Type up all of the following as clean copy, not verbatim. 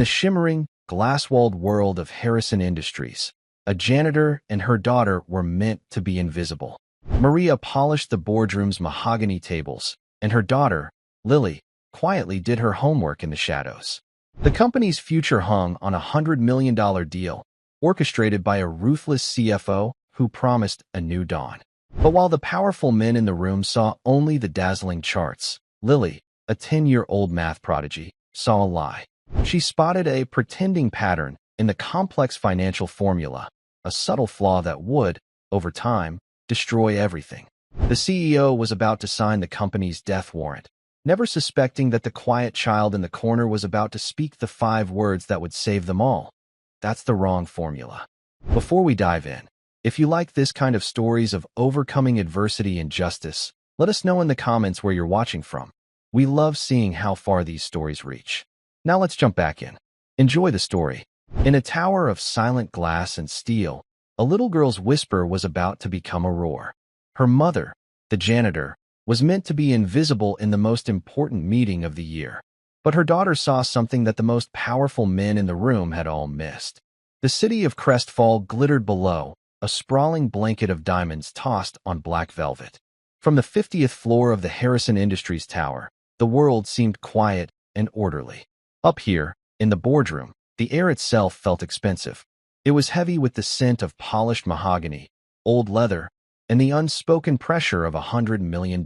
the shimmering, glass-walled world of Harrison Industries, a janitor and her daughter were meant to be invisible. Maria polished the boardroom's mahogany tables, and her daughter, Lily, quietly did her homework in the shadows. The company's future hung on a $100 million deal, orchestrated by a ruthless CFO who promised a new dawn. But while the powerful men in the room saw only the dazzling charts, Lily, a 10-year-old math prodigy, saw a lie. She spotted a pretending pattern in the complex financial formula, a subtle flaw that would, over time, destroy everything. The CEO was about to sign the company's death warrant, never suspecting that the quiet child in the corner was about to speak the 5 words that would save them all. That's the wrong formula. Before we dive in, if you like this kind of stories of overcoming adversity and justice, let us know in the comments where you're watching from. We love seeing how far these stories reach. Now let's jump back in. Enjoy the story. In a tower of silent glass and steel, a little girl's whisper was about to become a roar. Her mother, the janitor, was meant to be invisible in the most important meeting of the year. But her daughter saw something that the most powerful men in the room had all missed. The city of Crestfall glittered below, a sprawling blanket of diamonds tossed on black velvet. From the 50th floor of the Harrison Industries Tower, the world seemed quiet and orderly. Up here, in the boardroom, the air itself felt expensive. It was heavy with the scent of polished mahogany, old leather, and the unspoken pressure of $100 million.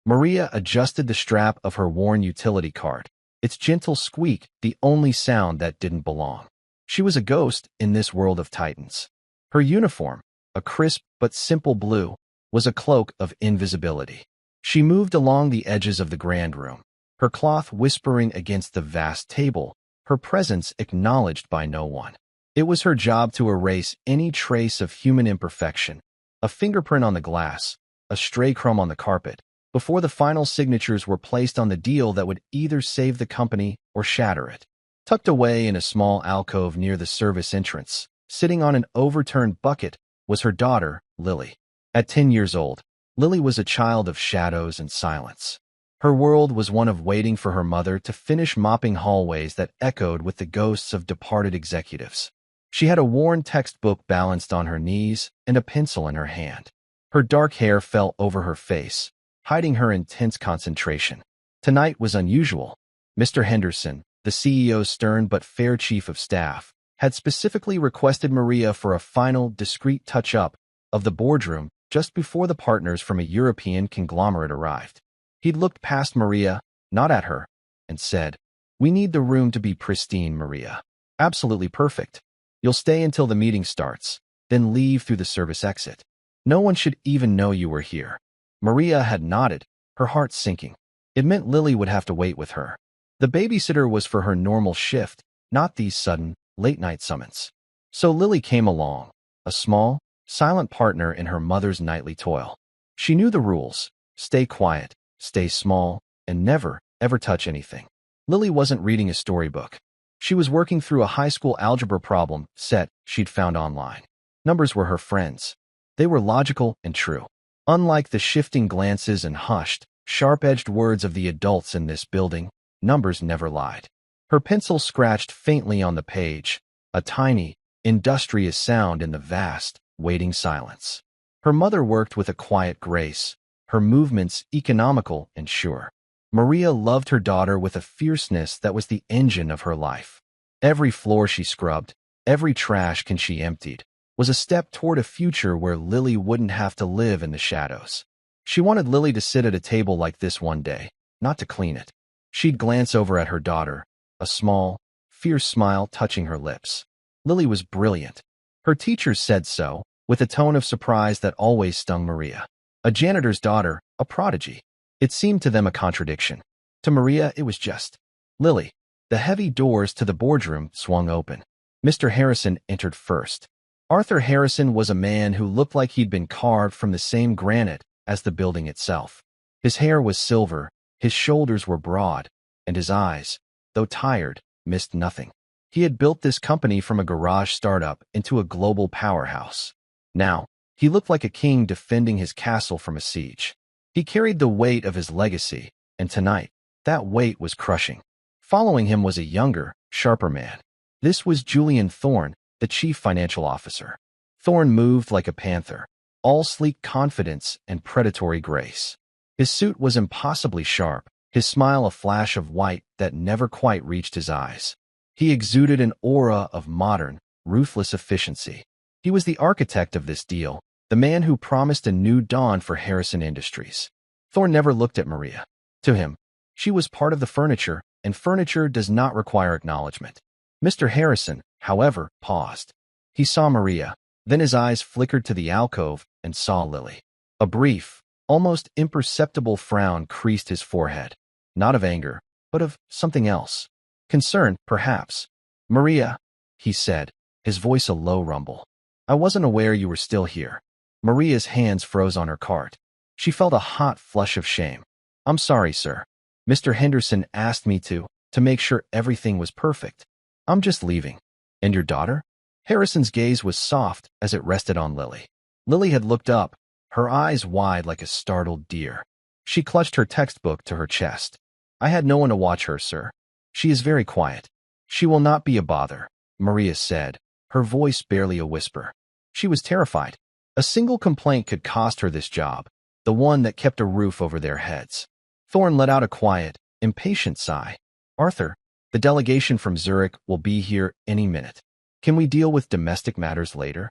Maria adjusted the strap of her worn utility cart, its gentle squeak the only sound that didn't belong. She was a ghost in this world of titans. Her uniform, a crisp but simple blue, was a cloak of invisibility. She moved along the edges of the grand room, her cloth whispering against the vast table, her presence acknowledged by no one. It was her job to erase any trace of human imperfection, a fingerprint on the glass, a stray crumb on the carpet, before the final signatures were placed on the deal that would either save the company or shatter it. Tucked away in a small alcove near the service entrance, sitting on an overturned bucket, was her daughter, Lily. At 10 years old, Lily was a child of shadows and silence. Her world was one of waiting for her mother to finish mopping hallways that echoed with the ghosts of departed executives. She had a worn textbook balanced on her knees and a pencil in her hand. Her dark hair fell over her face, hiding her intense concentration. Tonight was unusual. Mr. Henderson, the CEO's stern but fair chief of staff, had specifically requested Maria for a final, discreet touch-up of the boardroom just before the partners from a European conglomerate arrived. He'd looked past Maria, not at her, and said, "We need the room to be pristine, Maria. Absolutely perfect. You'll stay until the meeting starts, then leave through the service exit. No one should even know you were here." Maria had nodded, her heart sinking. It meant Lily would have to wait with her. The babysitter was for her normal shift, not these sudden, late-night summons. So Lily came along, a small, silent partner in her mother's nightly toil. She knew the rules: stay quiet, stay small, and never, ever touch anything. Lily wasn't reading a storybook. She was working through a high school algebra problem set she'd found online. Numbers were her friends. They were logical and true. Unlike the shifting glances and hushed, sharp-edged words of the adults in this building, numbers never lied. Her pencil scratched faintly on the page, a tiny, industrious sound in the vast, waiting silence. Her mother worked with a quiet grace, her movements economical and sure. Maria loved her daughter with a fierceness that was the engine of her life. Every floor she scrubbed, every trash can she emptied, was a step toward a future where Lily wouldn't have to live in the shadows. She wanted Lily to sit at a table like this one day, not to clean it. She'd glance over at her daughter, a small, fierce smile touching her lips. Lily was brilliant. Her teachers said so, with a tone of surprise that always stung Maria. A janitor's daughter, a prodigy. It seemed to them a contradiction. To Maria, it was just Lily. The heavy doors to the boardroom swung open. Mr. Harrison entered first. Arthur Harrison was a man who looked like he'd been carved from the same granite as the building itself. His hair was silver, his shoulders were broad, and his eyes, though tired, missed nothing. He had built this company from a garage startup into a global powerhouse. Now, he looked like a king defending his castle from a siege. He carried the weight of his legacy, and tonight, that weight was crushing. Following him was a younger, sharper man. This was Julian Thorne, the chief financial officer. Thorne moved like a panther, all sleek confidence and predatory grace. His suit was impossibly sharp, his smile a flash of white that never quite reached his eyes. He exuded an aura of modern, ruthless efficiency. He was the architect of this deal, the man who promised a new dawn for Harrison Industries. Thorne never looked at Maria. To him, she was part of the furniture, and furniture does not require acknowledgement. Mr. Harrison, however, paused. He saw Maria, then his eyes flickered to the alcove and saw Lily. A brief, almost imperceptible frown creased his forehead, not of anger, but of something else. Concern, perhaps. Maria, he said, his voice a low rumble. I wasn't aware you were still here. Maria's hands froze on her cart. She felt a hot flush of shame. I'm sorry, sir. Mr. Henderson asked me to make sure everything was perfect. I'm just leaving. And your daughter? Harrison's gaze was soft as it rested on Lily. Lily had looked up, her eyes wide like a startled deer. She clutched her textbook to her chest. I had no one to watch her, sir. She is very quiet. She will not be a bother, Maria said, her voice barely a whisper. She was terrified. A single complaint could cost her this job, the one that kept a roof over their heads. Thorne let out a quiet, impatient sigh. Arthur, the delegation from Zurich will be here any minute. Can we deal with domestic matters later?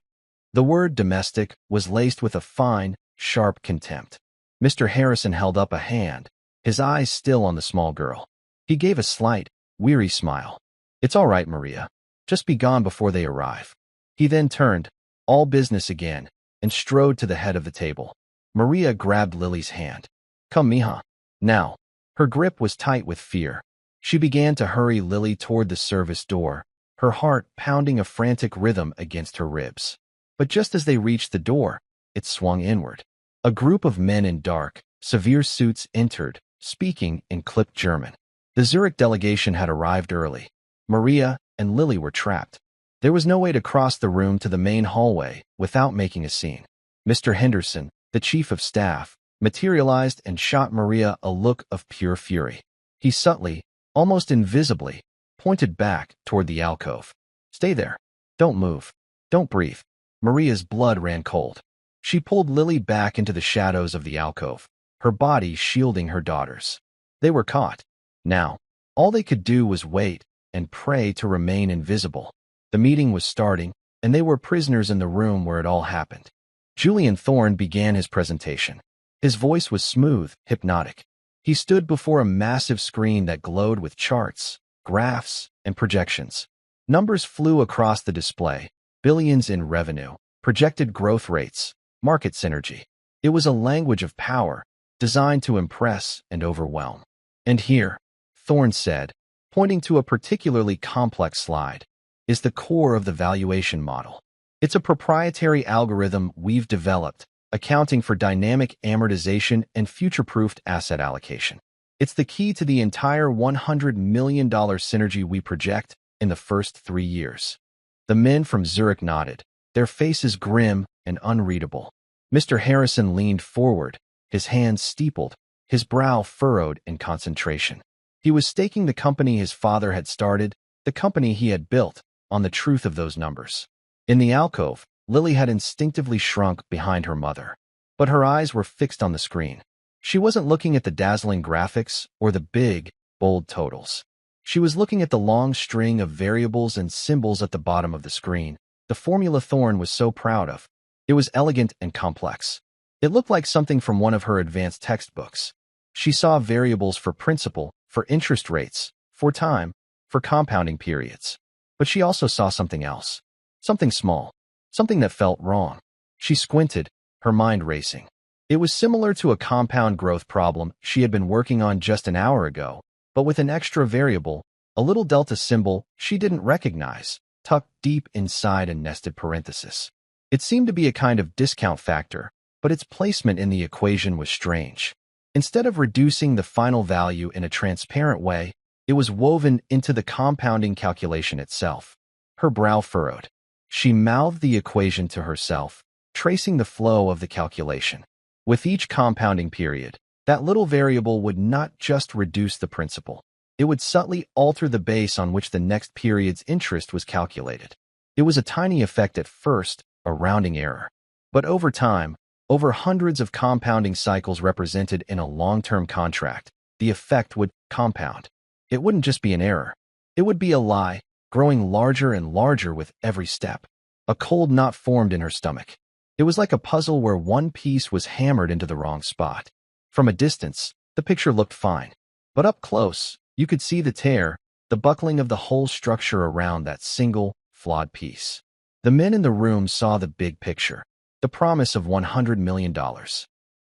The word domestic was laced with a fine, sharp contempt. Mr. Harrison held up a hand, his eyes still on the small girl. He gave a slight, weary smile. It's all right, Maria. Just be gone before they arrive. He then turned, all business again, and strode to the head of the table. Maria grabbed Lily's hand. Come, mija. Now. Her grip was tight with fear. She began to hurry Lily toward the service door, her heart pounding a frantic rhythm against her ribs. But just as they reached the door, it swung inward. A group of men in dark, severe suits entered, speaking in clipped German. The Zurich delegation had arrived early. Maria and Lily were trapped. There was no way to cross the room to the main hallway without making a scene. Mr. Henderson, the chief of staff, materialized and shot Maria a look of pure fury. He subtly, almost invisibly, pointed back toward the alcove. Stay there. Don't move. Don't breathe. Maria's blood ran cold. She pulled Lily back into the shadows of the alcove, her body shielding her daughters. They were caught. Now, all they could do was wait and pray to remain invisible. The meeting was starting, and they were prisoners in the room where it all happened. Julian Thorne began his presentation. His voice was smooth, hypnotic. He stood before a massive screen that glowed with charts, graphs, and projections. Numbers flew across the display, billions in revenue, projected growth rates, market synergy. It was a language of power, designed to impress and overwhelm. And here, Thorne said, pointing to a particularly complex slide, is the core of the valuation model. It's a proprietary algorithm we've developed, accounting for dynamic amortization and future-proofed asset allocation. It's the key to the entire $100 million synergy we project in the first 3 years. The men from Zurich nodded, their faces grim and unreadable. Mr. Harrison leaned forward, his hands steepled, his brow furrowed in concentration. He was staking the company his father had started, the company he had built, on the truth of those numbers. In the alcove, Lily had instinctively shrunk behind her mother, but her eyes were fixed on the screen. She wasn't looking at the dazzling graphics or the big, bold totals. She was looking at the long string of variables and symbols at the bottom of the screen, the formula Thorne was so proud of. It was elegant and complex. It looked like something from one of her advanced textbooks. She saw variables for principal, for interest rates, for time, for compounding periods. But she also saw something else. Something small. Something that felt wrong. She squinted, her mind racing. It was similar to a compound growth problem she had been working on just an hour ago, but with an extra variable, a little delta symbol she didn't recognize, tucked deep inside a nested parenthesis. It seemed to be a kind of discount factor, but its placement in the equation was strange. Instead of reducing the final value in a transparent way, it was woven into the compounding calculation itself. Her brow furrowed. She mouthed the equation to herself, tracing the flow of the calculation. With each compounding period, that little variable would not just reduce the principal. It would subtly alter the base on which the next period's interest was calculated. It was a tiny effect at first, a rounding error. But over time, over hundreds of compounding cycles represented in a long-term contract, the effect would compound. It wouldn't just be an error. It would be a lie, growing larger and larger with every step. A cold knot formed in her stomach. It was like a puzzle where one piece was hammered into the wrong spot. From a distance, the picture looked fine. But up close, you could see the tear, the buckling of the whole structure around that single, flawed piece. The men in the room saw the big picture, the promise of $100 million.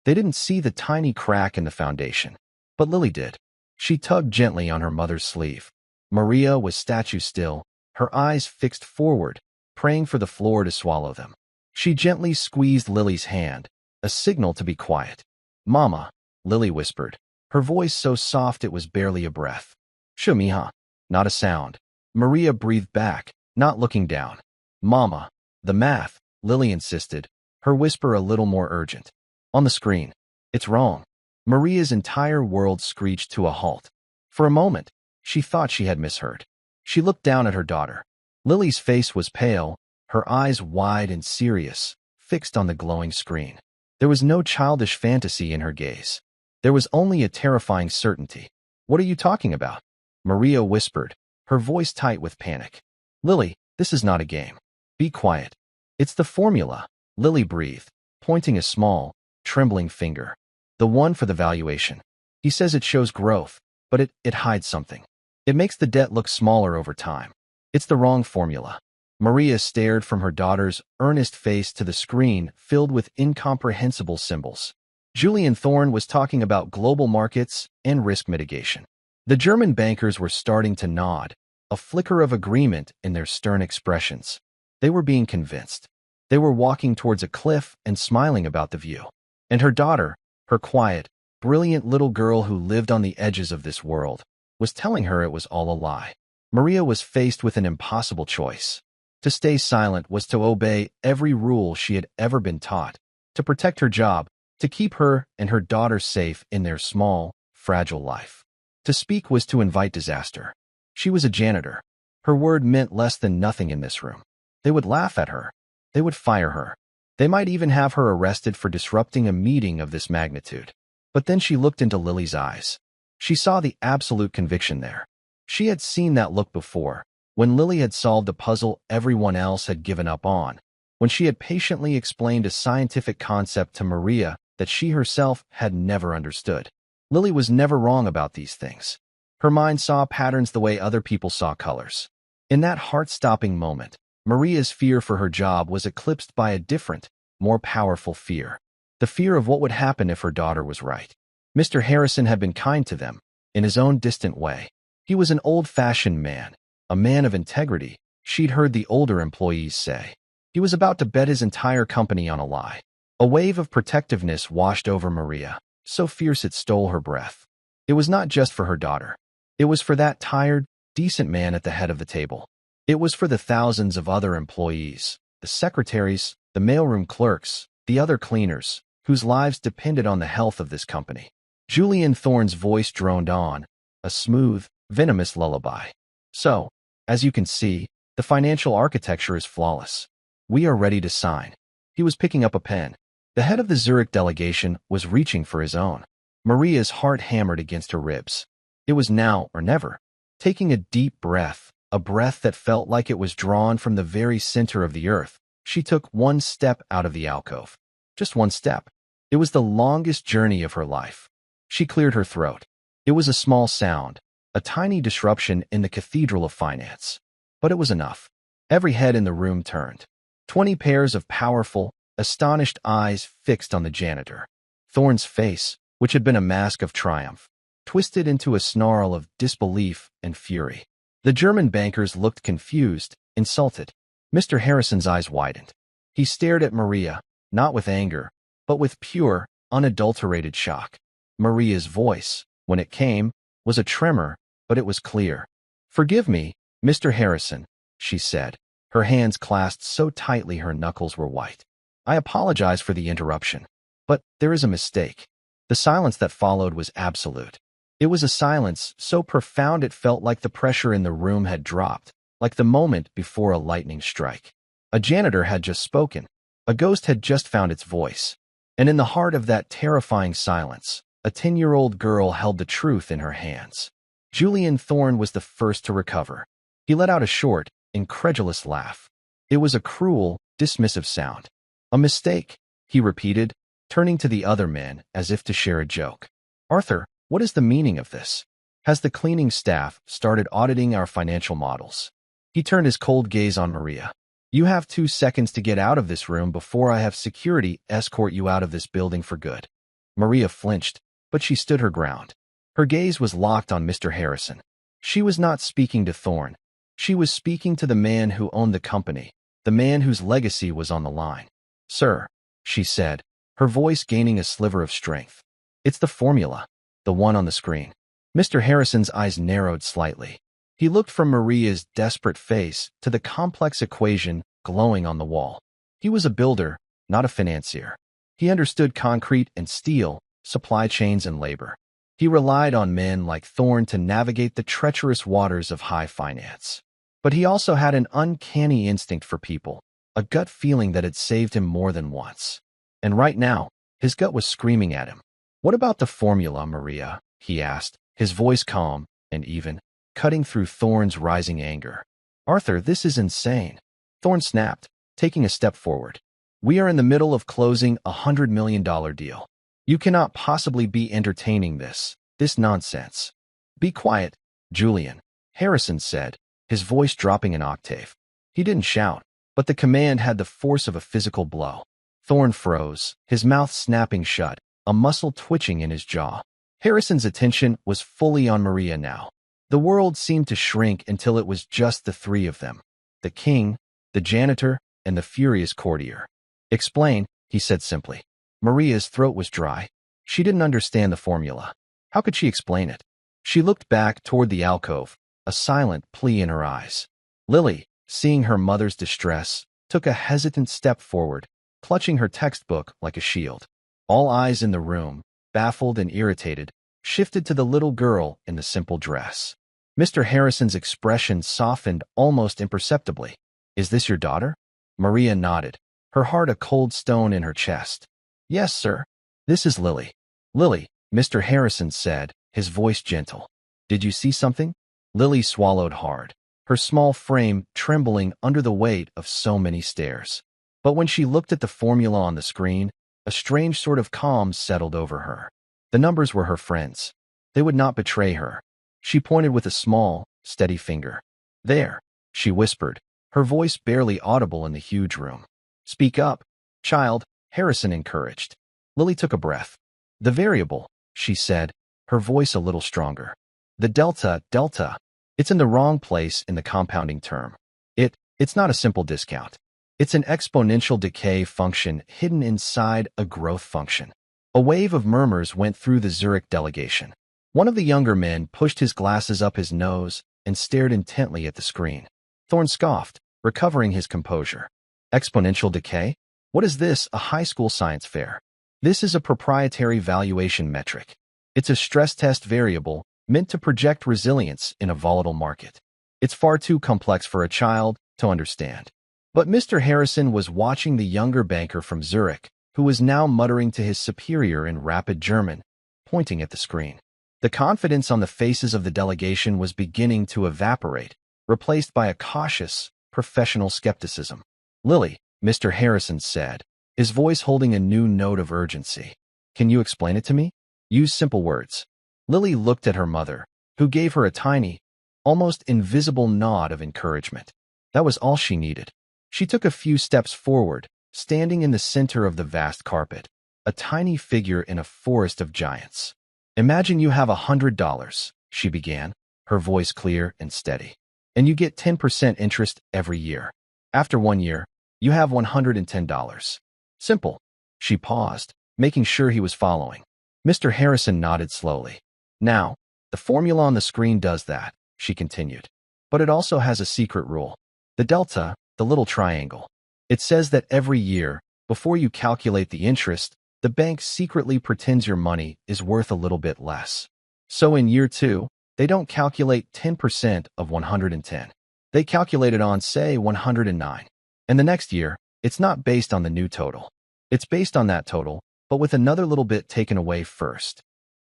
They didn't see the tiny crack in the foundation. But Lily did. She tugged gently on her mother's sleeve. Maria was statue still, her eyes fixed forward, praying for the floor to swallow them. She gently squeezed Lily's hand, a signal to be quiet. "Mama," Lily whispered, her voice so soft it was barely a breath. "Sure, mija." Not a sound. Maria breathed back, not looking down. "Mama." "The math," Lily insisted, her whisper a little more urgent. "On the screen. It's wrong." Maria's entire world screeched to a halt. For a moment, she thought she had misheard. She looked down at her daughter. Lily's face was pale, her eyes wide and serious, fixed on the glowing screen. There was no childish fantasy in her gaze. There was only a terrifying certainty. "What are you talking about?" Maria whispered, her voice tight with panic. "Lily, this is not a game. Be quiet." "It's the formula," Lily breathed, pointing a small, trembling finger. "The one for the valuation. He says it shows growth, but it hides something. It makes the debt look smaller over time. It's the wrong formula." Maria stared from her daughter's earnest face to the screen filled with incomprehensible symbols. Julian Thorne was talking about global markets and risk mitigation. The German bankers were starting to nod, a flicker of agreement in their stern expressions. They were being convinced. They were walking towards a cliff and smiling about the view. And her daughter, her quiet, brilliant little girl who lived on the edges of this world, was telling her it was all a lie. Maria was faced with an impossible choice. To stay silent was to obey every rule she had ever been taught, to protect her job, to keep her and her daughter safe in their small, fragile life. To speak was to invite disaster. She was a janitor. Her word meant less than nothing in this room. They would laugh at her. They would fire her. They might even have her arrested for disrupting a meeting of this magnitude. But then she looked into Lily's eyes. She saw the absolute conviction there. She had seen that look before, when Lily had solved a puzzle everyone else had given up on, when she had patiently explained a scientific concept to Maria that she herself had never understood. Lily was never wrong about these things. Her mind saw patterns the way other people saw colors. In that heart-stopping moment, Maria's fear for her job was eclipsed by a different, more powerful fear. The fear of what would happen if her daughter was right. Mr. Harrison had been kind to them, in his own distant way. He was an old-fashioned man, a man of integrity, she'd heard the older employees say. He was about to bet his entire company on a lie. A wave of protectiveness washed over Maria, so fierce it stole her breath. It was not just for her daughter. It was for that tired, decent man at the head of the table. It was for the thousands of other employees, the secretaries, the mailroom clerks, the other cleaners, whose lives depended on the health of this company. Julian Thorne's voice droned on, a smooth, venomous lullaby. "So, as you can see, the financial architecture is flawless. We are ready to sign." He was picking up a pen. The head of the Zurich delegation was reaching for his own. Maria's heart hammered against her ribs. It was now or never. Taking a deep breath, a breath that felt like it was drawn from the very center of the earth, she took one step out of the alcove. Just one step. It was the longest journey of her life. She cleared her throat. It was a small sound, a tiny disruption in the cathedral of finance. But it was enough. Every head in the room turned. 20 pairs of powerful, astonished eyes fixed on the janitor. Thorne's face, which had been a mask of triumph, twisted into a snarl of disbelief and fury. The German bankers looked confused, insulted. Mr. Harrison's eyes widened. He stared at Maria, not with anger, but with pure, unadulterated shock. Maria's voice, when it came, was a tremor, but it was clear. "Forgive me, Mr. Harrison," she said, her hands clasped so tightly her knuckles were white. "I apologize for the interruption. But there is a mistake." The silence that followed was absolute. It was a silence so profound it felt like the pressure in the room had dropped, like the moment before a lightning strike. A janitor had just spoken. A ghost had just found its voice. And in the heart of that terrifying silence, a 10-year-old girl held the truth in her hands. Julian Thorne was the first to recover. He let out a short, incredulous laugh. It was a cruel, dismissive sound. A mistake, he repeated, turning to the other men as if to share a joke. Arthur, what is the meaning of this? Has the cleaning staff started auditing our financial models? He turned his cold gaze on Maria. You have 2 seconds to get out of this room before I have security escort you out of this building for good. Maria flinched, but she stood her ground. Her gaze was locked on Mr. Harrison. She was not speaking to Thorne. She was speaking to the man who owned the company, the man whose legacy was on the line. Sir, she said, her voice gaining a sliver of strength. It's the formula, the one on the screen. Mr. Harrison's eyes narrowed slightly. He looked from Maria's desperate face to the complex equation glowing on the wall. He was a builder, not a financier. He understood concrete and steel, supply chains and labor. He relied on men like Thorne to navigate the treacherous waters of high finance. But he also had an uncanny instinct for people, a gut feeling that had saved him more than once. And right now, his gut was screaming at him. What about the formula, Maria? He asked, his voice calm and even, cutting through Thorne's rising anger. Arthur, this is insane. Thorne snapped, taking a step forward. We are in the middle of closing a $100 million deal. You cannot possibly be entertaining this nonsense. Be quiet, Julian, Harrison said, his voice dropping an octave. He didn't shout, but the command had the force of a physical blow. Thorne froze, his mouth snapping shut, a muscle twitching in his jaw. Harrison's attention was fully on Maria now. The world seemed to shrink until it was just the 3 of them. The king, the janitor, and the furious courtier. Explain, he said simply. Maria's throat was dry. She didn't understand the formula. How could she explain it? She looked back toward the alcove, a silent plea in her eyes. Lily, seeing her mother's distress, took a hesitant step forward, clutching her textbook like a shield. All eyes in the room, baffled and irritated, shifted to the little girl in the simple dress. Mr. Harrison's expression softened almost imperceptibly. Is this your daughter? Maria nodded, her heart a cold stone in her chest. Yes, sir. This is Lily. Lily, Mr. Harrison said, his voice gentle. Did you see something? Lily swallowed hard, her small frame trembling under the weight of so many stares. But when she looked at the formula on the screen, a strange sort of calm settled over her. The numbers were her friends. They would not betray her. She pointed with a small, steady finger. There, she whispered, her voice barely audible in the huge room. Speak up, child, Harrison encouraged. Lily took a breath. The variable, she said, her voice a little stronger. The delta. It's in the wrong place in the compounding term. It's not a simple discount. It's an exponential decay function hidden inside a growth function. A wave of murmurs went through the Zurich delegation. One of the younger men pushed his glasses up his nose and stared intently at the screen. Thorne scoffed, recovering his composure. Exponential decay? What is this, a high school science fair? This is a proprietary valuation metric. It's a stress test variable meant to project resilience in a volatile market. It's far too complex for a child to understand. But Mr. Harrison was watching the younger banker from Zurich, who was now muttering to his superior in rapid German, pointing at the screen. The confidence on the faces of the delegation was beginning to evaporate, replaced by a cautious, professional skepticism. Lily, Mr. Harrison said, his voice holding a new note of urgency. Can you explain it to me? Use simple words. Lily looked at her mother, who gave her a tiny, almost invisible nod of encouragement. That was all she needed. She took a few steps forward, standing in the center of the vast carpet, a tiny figure in a forest of giants. Imagine you have $100, she began, her voice clear and steady. And you get 10% interest every year. After 1 year, you have $110. Simple. She paused, making sure he was following. Mr. Harrison nodded slowly. Now, the formula on the screen does that, she continued. But it also has a secret rule. The delta, the little triangle. It says that every year, before you calculate the interest, the bank secretly pretends your money is worth a little bit less. So in year 2, they don't calculate 10% of 110. They calculate it on, say, 109. And the next year, it's not based on the new total. It's based on that total, but with another little bit taken away first.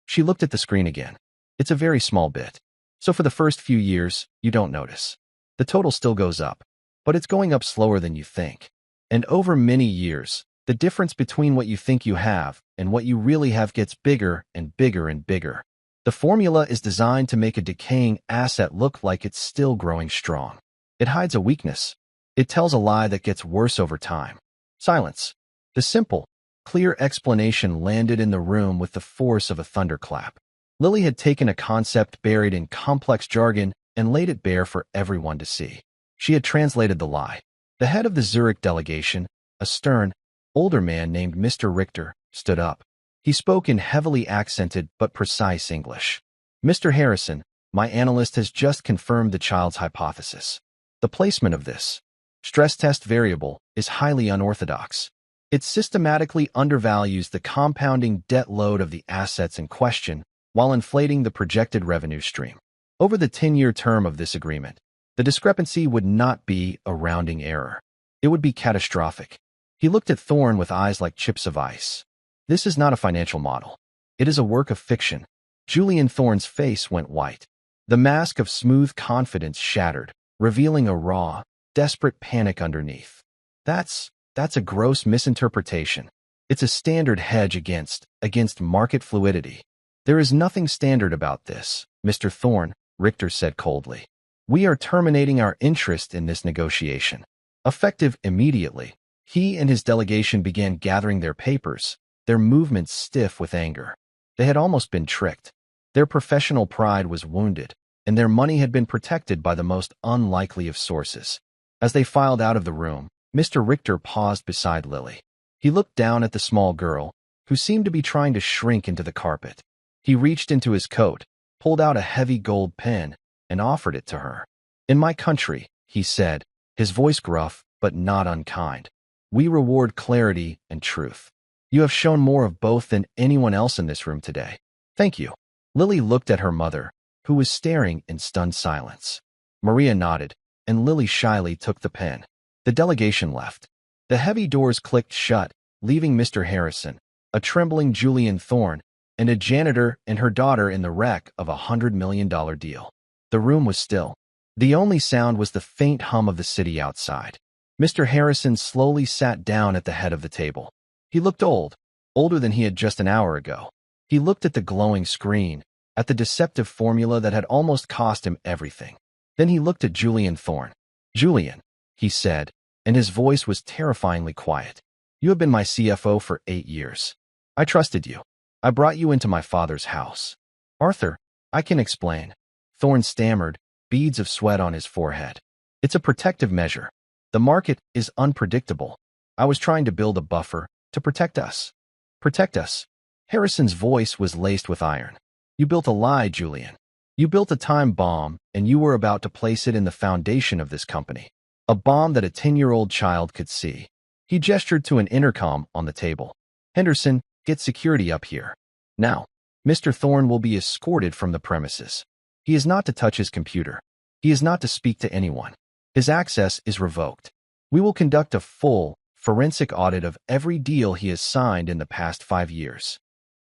She looked at the screen again. It's a very small bit. So for the first few years, you don't notice. The total still goes up, but it's going up slower than you think. And over many years, the difference between what you think you have and what you really have gets bigger and bigger and bigger. The formula is designed to make a decaying asset look like it's still growing strong. It hides a weakness. It tells a lie that gets worse over time. Silence. The simple, clear explanation landed in the room with the force of a thunderclap. Lily had taken a concept buried in complex jargon and laid it bare for everyone to see. She had translated the lie. The head of the Zurich delegation, a stern, older man named Mr. Richter, stood up. He spoke in heavily accented but precise English. "Mr. Harrison, my analyst has just confirmed the child's hypothesis. The placement of this stress test variable is highly unorthodox. It systematically undervalues the compounding debt load of the assets in question while inflating the projected revenue stream. Over the 10-year term of this agreement, the discrepancy would not be a rounding error. It would be catastrophic." He looked at Thorne with eyes like chips of ice. "This is not a financial model. It is a work of fiction." Julian Thorne's face went white. The mask of smooth confidence shattered, revealing a raw, desperate panic underneath. That's a gross misinterpretation. It's a standard hedge against market fluidity. "There is nothing standard about this, Mr. Thorne," Richter said coldly. "We are terminating our interest in this negotiation." Effective immediately, he and his delegation began gathering their papers, their movements stiff with anger. They had almost been tricked. Their professional pride was wounded, and their money had been protected by the most unlikely of sources. As they filed out of the room, Mr. Richter paused beside Lily. He looked down at the small girl, who seemed to be trying to shrink into the carpet. He reached into his coat, pulled out a heavy gold pen, and offered it to her. "In my country," he said, his voice gruff but not unkind, "we reward clarity and truth. You have shown more of both than anyone else in this room today. Thank you." Lily looked at her mother, who was staring in stunned silence. Maria nodded, and Lily shyly took the pen. The delegation left. The heavy doors clicked shut, leaving Mr. Harrison, a trembling Julian Thorne, and a janitor and her daughter in the wreck of a $100 million deal. The room was still. The only sound was the faint hum of the city outside. Mr. Harrison slowly sat down at the head of the table. He looked old, older than he had just an hour ago. He looked at the glowing screen, at the deceptive formula that had almost cost him everything. Then he looked at Julian Thorne. "Julian," he said, and his voice was terrifyingly quiet. "You have been my CFO for 8 years. I trusted you. I brought you into my father's house." "Arthur, I can explain." Thorne stammered, beads of sweat on his forehead. "It's a protective measure. The market is unpredictable. I was trying to build a buffer to protect us." "Protect us?" Harrison's voice was laced with iron. "You built a lie, Julian. You built a time bomb, and you were about to place it in the foundation of this company. A bomb that a 10-year-old child could see." He gestured to an intercom on the table. "Henderson, get security up here. Now, Mr. Thorne will be escorted from the premises. He is not to touch his computer. He is not to speak to anyone. His access is revoked. We will conduct a full, forensic audit of every deal he has signed in the past 5 years."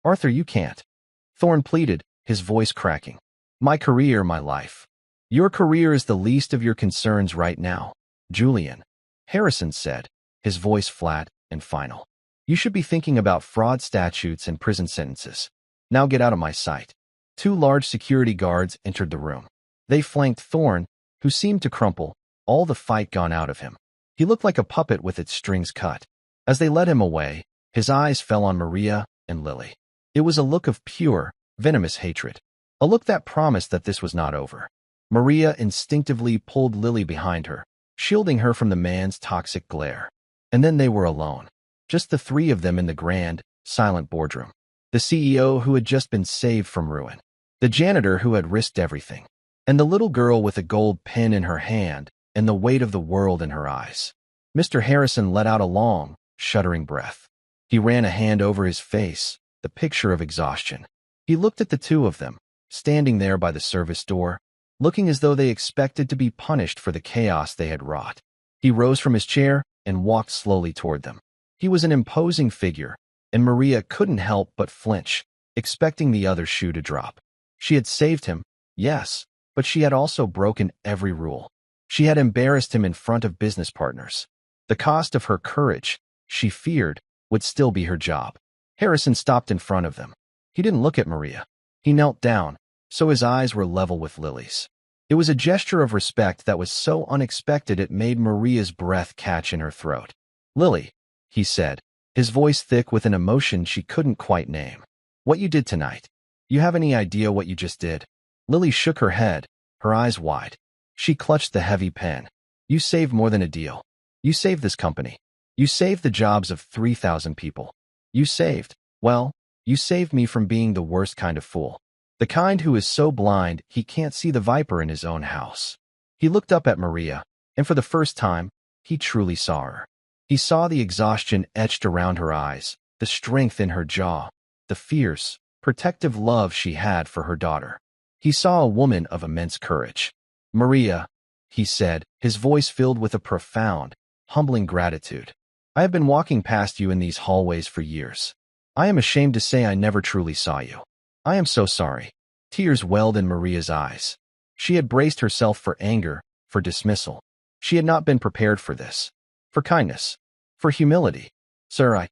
"Arthur, you can't." Thorne pleaded, his voice cracking. "My career, my life." "Your career is the least of your concerns right now, Julian," Harrison said, his voice flat and final. "You should be thinking about fraud statutes and prison sentences. Now get out of my sight." 2 large security guards entered the room. They flanked Thorne, who seemed to crumple, all the fight gone out of him. He looked like a puppet with its strings cut. As they led him away, his eyes fell on Maria and Lily. It was a look of pure, venomous hatred. A look that promised that this was not over. Maria instinctively pulled Lily behind her, shielding her from the man's toxic glare. And then they were alone. Just the 3 of them in the grand, silent boardroom. The CEO who had just been saved from ruin. The janitor who had risked everything. And the little girl with a gold pen in her hand and the weight of the world in her eyes. Mr. Harrison let out a long, shuddering breath. He ran a hand over his face, the picture of exhaustion. He looked at the 2 of them, standing there by the service door, looking as though they expected to be punished for the chaos they had wrought. He rose from his chair and walked slowly toward them. He was an imposing figure, and Maria couldn't help but flinch, expecting the other shoe to drop. She had saved him, yes, but she had also broken every rule. She had embarrassed him in front of business partners. The cost of her courage, she feared, would still be her job. Harrison stopped in front of them. He didn't look at Maria. He knelt down, so his eyes were level with Lily's. It was a gesture of respect that was so unexpected it made Maria's breath catch in her throat. "Lily," he said, his voice thick with an emotion she couldn't quite name. "What you did tonight. You have any idea what you just did?" Lily shook her head, her eyes wide. She clutched the heavy pen. "You saved more than a deal. You saved this company. You saved the jobs of 3,000 people. You saved me from being the worst kind of fool. The kind who is so blind he can't see the viper in his own house." He looked up at Maria, and for the first time, he truly saw her. He saw the exhaustion etched around her eyes, the strength in her jaw, the fierce, protective love she had for her daughter. He saw a woman of immense courage. "Maria," he said, his voice filled with a profound, humbling gratitude. "I have been walking past you in these hallways for years. I am ashamed to say I never truly saw you. I am so sorry." Tears welled in Maria's eyes. She had braced herself for anger, for dismissal. She had not been prepared for this. For kindness. For humility. "Sir,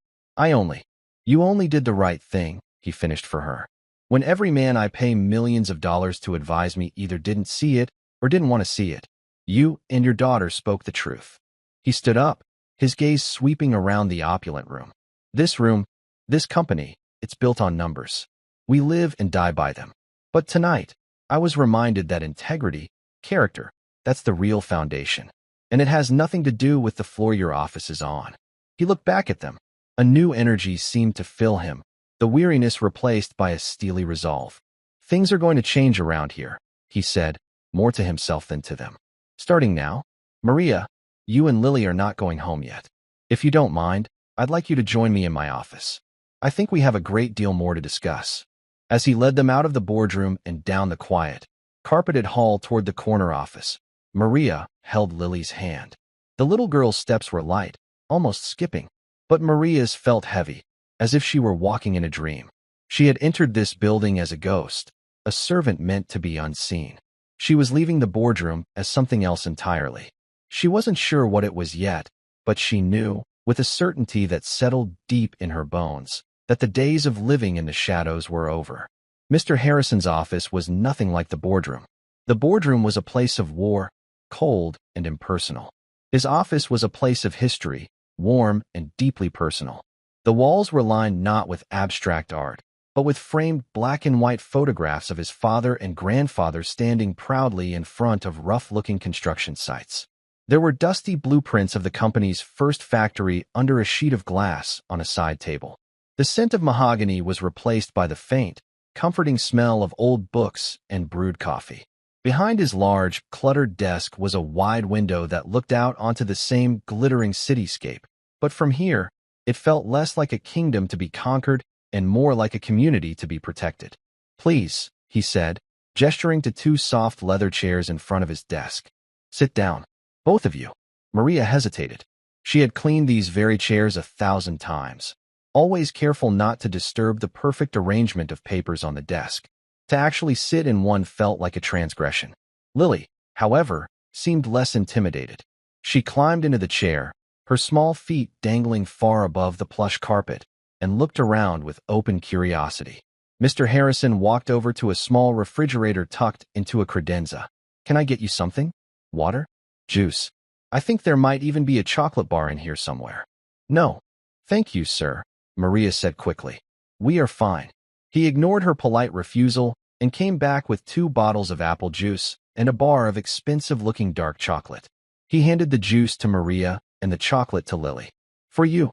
you only did the right thing," he finished for her. "When every man I pay millions of dollars to advise me either didn't see it or didn't want to see it, you and your daughter spoke the truth." He stood up, his gaze sweeping around the opulent room. "This room, this company, it's built on numbers. We live and die by them. But tonight, I was reminded that integrity, character, that's the real foundation. And it has nothing to do with the floor your office is on." He looked back at them. A new energy seemed to fill him, the weariness replaced by a steely resolve. "Things are going to change around here," he said, more to himself than to them. "Starting now, Maria, you and Lily are not going home yet. If you don't mind, I'd like you to join me in my office. I think we have a great deal more to discuss." As he led them out of the boardroom and down the quiet, carpeted hall toward the corner office, Maria held Lily's hand. The little girl's steps were light, almost skipping, but Maria's felt heavy, as if she were walking in a dream. She had entered this building as a ghost, a servant meant to be unseen. She was leaving the boardroom as something else entirely. She wasn't sure what it was yet, but she knew, with a certainty that settled deep in her bones, that the days of living in the shadows were over. Mr. Harrison's office was nothing like the boardroom. The boardroom was a place of war, cold and impersonal. His office was a place of history, warm and deeply personal. The walls were lined not with abstract art, but with framed black and white photographs of his father and grandfather standing proudly in front of rough-looking construction sites. There were dusty blueprints of the company's first factory under a sheet of glass on a side table. The scent of mahogany was replaced by the faint, comforting smell of old books and brewed coffee. Behind his large, cluttered desk was a wide window that looked out onto the same glittering cityscape, but from here, it felt less like a kingdom to be conquered and more like a community to be protected. "Please," he said, gesturing to two soft leather chairs in front of his desk. "Sit down. Both of you." Maria hesitated. She had cleaned these very chairs 1,000 times. Always careful not to disturb the perfect arrangement of papers on the desk. To actually sit in one felt like a transgression. Lily, however, seemed less intimidated. She climbed into the chair, her small feet dangling far above the plush carpet, and looked around with open curiosity. Mr. Harrison walked over to a small refrigerator tucked into a credenza. "Can I get you something? Water? Juice? I think there might even be a chocolate bar in here somewhere." "No. Thank you, sir," Maria said quickly. "We are fine." He ignored her polite refusal and came back with 2 bottles of apple juice and a bar of expensive-looking dark chocolate. He handed the juice to Maria and the chocolate to Lily. "For you,"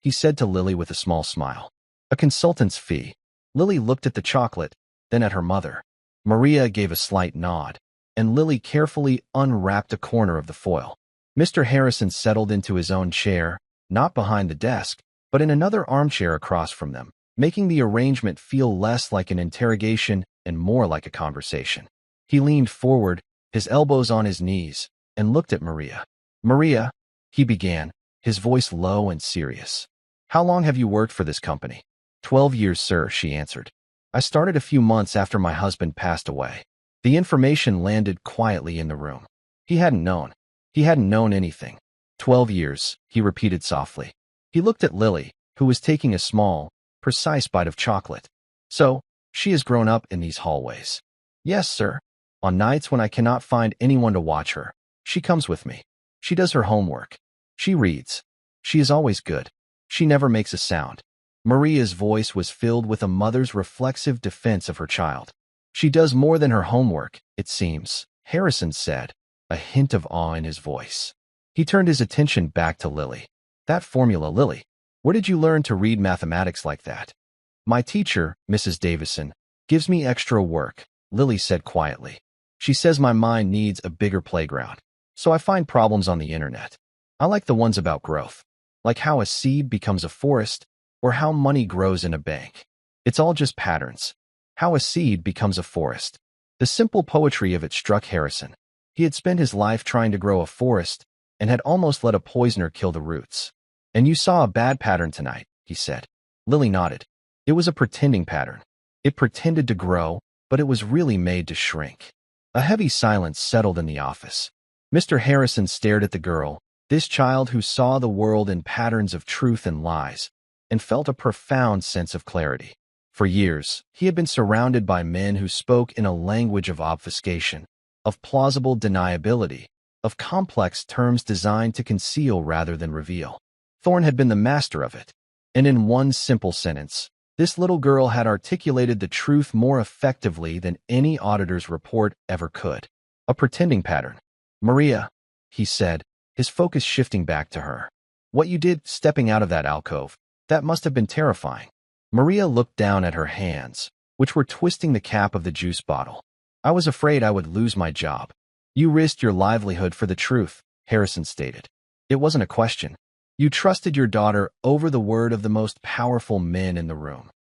he said to Lily with a small smile. "A consultant's fee." Lily looked at the chocolate, then at her mother. Maria gave a slight nod, and Lily carefully unwrapped a corner of the foil. Mr. Harrison settled into his own chair, not behind the desk, but in another armchair across from them, making the arrangement feel less like an interrogation and more like a conversation. He leaned forward, his elbows on his knees, and looked at Maria. "Maria," he began, his voice low and serious. "How long have you worked for this company?" 12 years, sir," she answered. "I started a few months after my husband passed away." The information landed quietly in the room. He hadn't known. He hadn't known anything. 12 years, he repeated softly. He looked at Lily, who was taking a small, precise bite of chocolate. "So, she has grown up in these hallways." "Yes, sir. On nights when I cannot find anyone to watch her, she comes with me. She does her homework. She reads. She is always good. She never makes a sound." Maria's voice was filled with a mother's reflexive defense of her child. "She does more than her homework, it seems," Harrison said, a hint of awe in his voice. He turned his attention back to Lily. "That formula, Lily. Where did you learn to read mathematics like that?" "My teacher, Mrs. Davison, gives me extra work," Lily said quietly. "She says my mind needs a bigger playground, so I find problems on the internet. I like the ones about growth, like how a seed becomes a forest or how money grows in a bank. It's all just patterns. How a seed becomes a forest." The simple poetry of it struck Harrison. He had spent his life trying to grow a forest and had almost let a poisoner kill the roots. "And you saw a bad pattern tonight," he said. Lily nodded. "It was a pretending pattern. It pretended to grow, but it was really made to shrink." A heavy silence settled in the office. Mr. Harrison stared at the girl, this child who saw the world in patterns of truth and lies, and felt a profound sense of clarity. For years, he had been surrounded by men who spoke in a language of obfuscation, of plausible deniability, of complex terms designed to conceal rather than reveal. Thorne had been the master of it, and in one simple sentence, this little girl had articulated the truth more effectively than any auditor's report ever could. A pretending pattern. "Maria," he said, his focus shifting back to her. "What you did stepping out of that alcove, that must have been terrifying." Maria looked down at her hands, which were twisting the cap of the juice bottle. "I was afraid I would lose my job." "You risked your livelihood for the truth," Harrison stated. "It wasn't a question. You trusted your daughter over the word of the most powerful men in the room."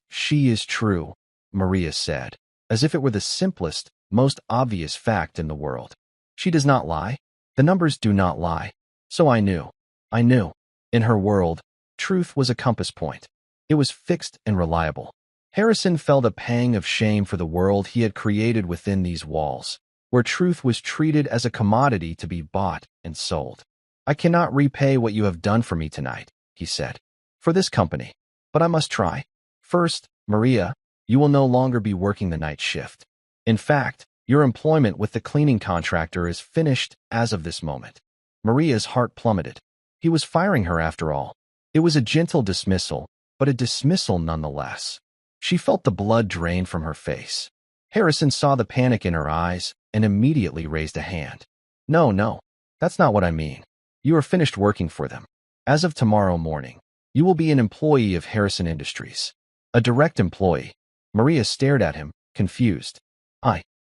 She is true," Maria said, as if it were the simplest, most obvious fact in the world. "She does not lie. The numbers do not lie. So I knew. In her world, truth was a compass point. It was fixed and reliable." Harrison felt a pang of shame for the world he had created within these walls, where truth was treated as a commodity to be bought and sold. "I cannot repay what you have done for me tonight," he said, "for this company, but I must try. First, Maria, you will no longer be working the night shift. In fact, your employment with the cleaning contractor is finished as of this moment." Maria's heart plummeted. He was firing her after all. It was a gentle dismissal, but a dismissal nonetheless. She felt the blood drain from her face. Harrison saw the panic in her eyes and immediately raised a hand. No, that's not what I mean. You are finished working for them. As of tomorrow morning, you will be an employee of Harrison Industries. A direct employee." Maria stared at him, confused.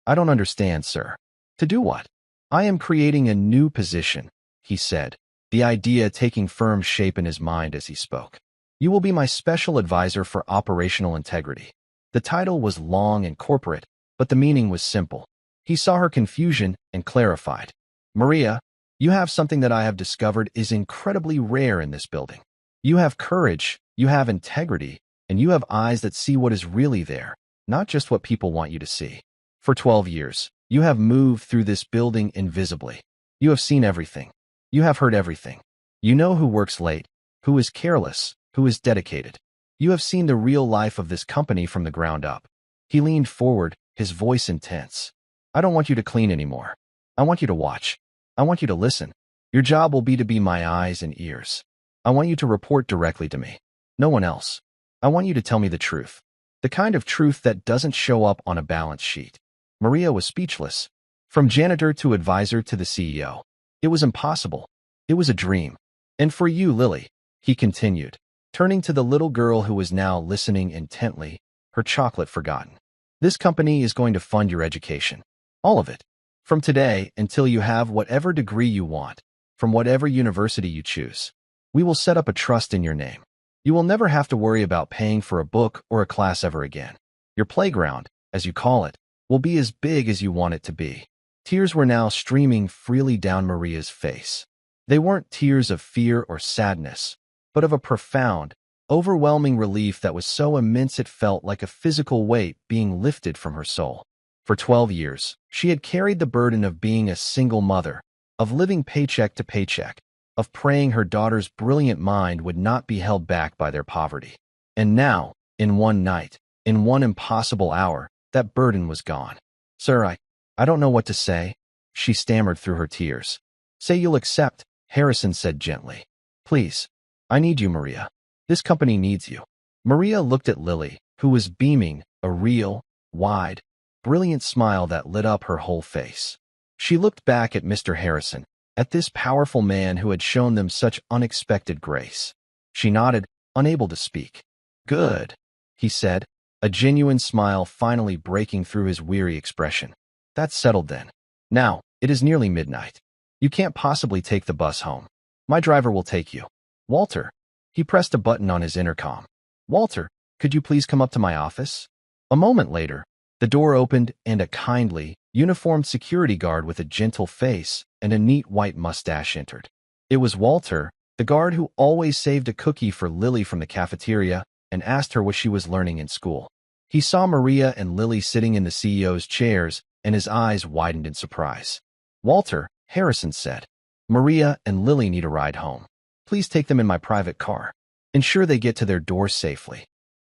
I don't understand, sir." "To do what?" "I am creating a new position," he said, the idea taking firm shape in his mind as he spoke. "You will be my special advisor for operational integrity." The title was long and corporate, but the meaning was simple. He saw her confusion and clarified. "Maria, you have something that I have discovered is incredibly rare in this building. You have courage, you have integrity, and you have eyes that see what is really there, not just what people want you to see. For 12 years, you have moved through this building invisibly. You have seen everything. You have heard everything. You know who works late, who is careless, who is dedicated. You have seen the real life of this company from the ground up." He leaned forward, his voice intense. "I don't want you to clean anymore. I want you to watch. I want you to listen. Your job will be to be my eyes and ears. I want you to report directly to me. No one else. I want you to tell me the truth. The kind of truth that doesn't show up on a balance sheet." Maria was speechless. From janitor to advisor to the CEO. It was impossible. It was a dream. "And for you, Lily," he continued, turning to the little girl who was now listening intently, her chocolate forgotten. "This company is going to fund your education. All of it. From today until you have whatever degree you want, from whatever university you choose. We will set up a trust in your name. You will never have to worry about paying for a book or a class ever again. Your playground, as you call it, will be as big as you want it to be." Tears were now streaming freely down Maria's face. They weren't tears of fear or sadness, but of a profound, overwhelming relief that was so immense it felt like a physical weight being lifted from her soul. For 12 years, she had carried the burden of being a single mother, of living paycheck to paycheck, of praying her daughter's brilliant mind would not be held back by their poverty. And now, in one night, in one impossible hour, that burden was gone. "Sir, I don't know what to say," she stammered through her tears. "Say you'll accept," Harrison said gently. "Please. I need you, Maria. This company needs you." Maria looked at Lily, who was beaming, a real, wide, brilliant smile that lit up her whole face. She looked back at Mr. Harrison, at this powerful man who had shown them such unexpected grace. She nodded, unable to speak. "Good," he said, a genuine smile finally breaking through his weary expression. "That's settled then. Now, it is nearly midnight. You can't possibly take the bus home. My driver will take you. Walter." He pressed a button on his intercom. "Walter, could you please come up to my office?" A moment later, the door opened and a kindly, uniformed security guard with a gentle face and a neat white mustache entered. It was Walter, the guard who always saved a cookie for Lily from the cafeteria and asked her what she was learning in school. He saw Maria and Lily sitting in the CEO's chairs, and his eyes widened in surprise. "Walter," Harrison said, "Maria and Lily need a ride home. Please take them in my private car. Ensure they get to their doors safely."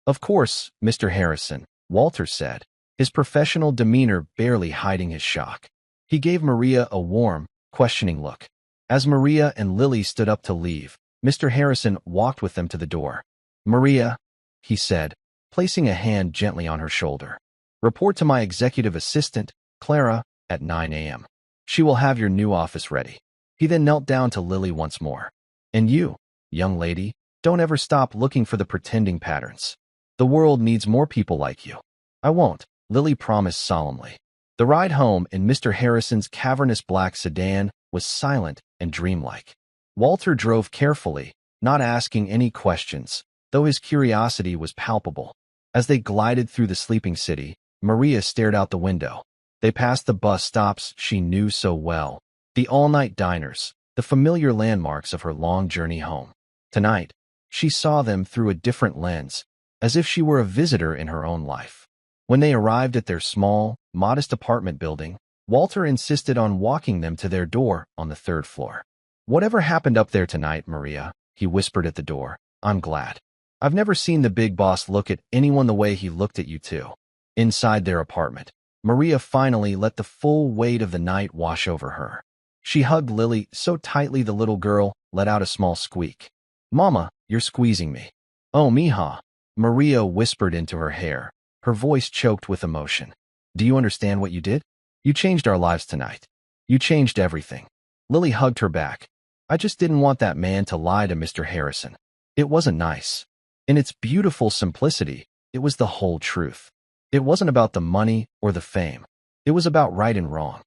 "Of course, Mr. Harrison," Walter said, his professional demeanor barely hiding his shock. He gave Maria a warm, questioning look. As Maria and Lily stood up to leave, Mr. Harrison walked with them to the door. "Maria," he said, placing a hand gently on her shoulder, "report to my executive assistant, Clara, at 9 a.m. She will have your new office ready." He then knelt down to Lily once more. "And you, young lady, don't ever stop looking for the pretending patterns. The world needs more people like you." "I won't," Lily promised solemnly. The ride home in Mr. Harrison's cavernous black sedan was silent and dreamlike. Walter drove carefully, not asking any questions, though his curiosity was palpable. As they glided through the sleeping city, Maria stared out the window. They passed the bus stops she knew so well, the all-night diners, the familiar landmarks of her long journey home. Tonight, she saw them through a different lens, as if she were a visitor in her own life. When they arrived at their small, modest apartment building, Walter insisted on walking them to their door on the 3rd floor. "Whatever happened up there tonight, Maria," he whispered at the door, "I'm glad. I've never seen the big boss look at anyone the way he looked at you two." Inside their apartment, Maria finally let the full weight of the night wash over her. She hugged Lily so tightly the little girl let out a small squeak. "Mama, you're squeezing me." "Oh, mija," Maria whispered into her hair, her voice choked with emotion. "Do you understand what you did? You changed our lives tonight. You changed everything." Lily hugged her back. "I just didn't want that man to lie to Mr. Harrison. It wasn't nice." In its beautiful simplicity, it was the whole truth. It wasn't about the money or the fame. It was about right and wrong.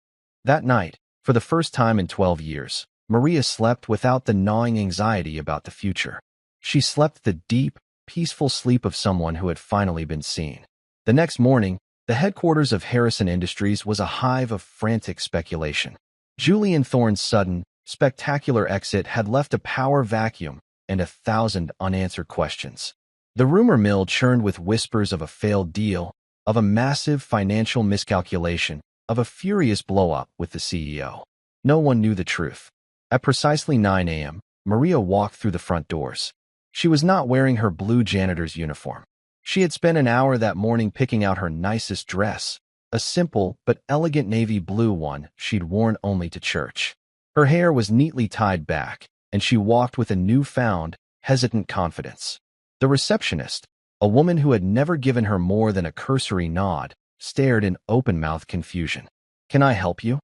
That night, for the first time in 12 years, Maria slept without the gnawing anxiety about the future. She slept the deep, peaceful sleep of someone who had finally been seen. The next morning, the headquarters of Harrison Industries was a hive of frantic speculation. Julian Thorne's sudden, spectacular exit had left a power vacuum and 1,000 unanswered questions. The rumor mill churned with whispers of a failed deal, of a massive financial miscalculation, of a furious blow-up with the CEO. No one knew the truth. At precisely 9 a.m., Maria walked through the front doors. She was not wearing her blue janitor's uniform. She had spent an hour that morning picking out her nicest dress, a simple but elegant navy blue one she'd worn only to church. Her hair was neatly tied back, and she walked with a newfound, hesitant confidence. The receptionist, a woman who had never given her more than a cursory nod, stared in open-mouthed confusion. "Can I help you?"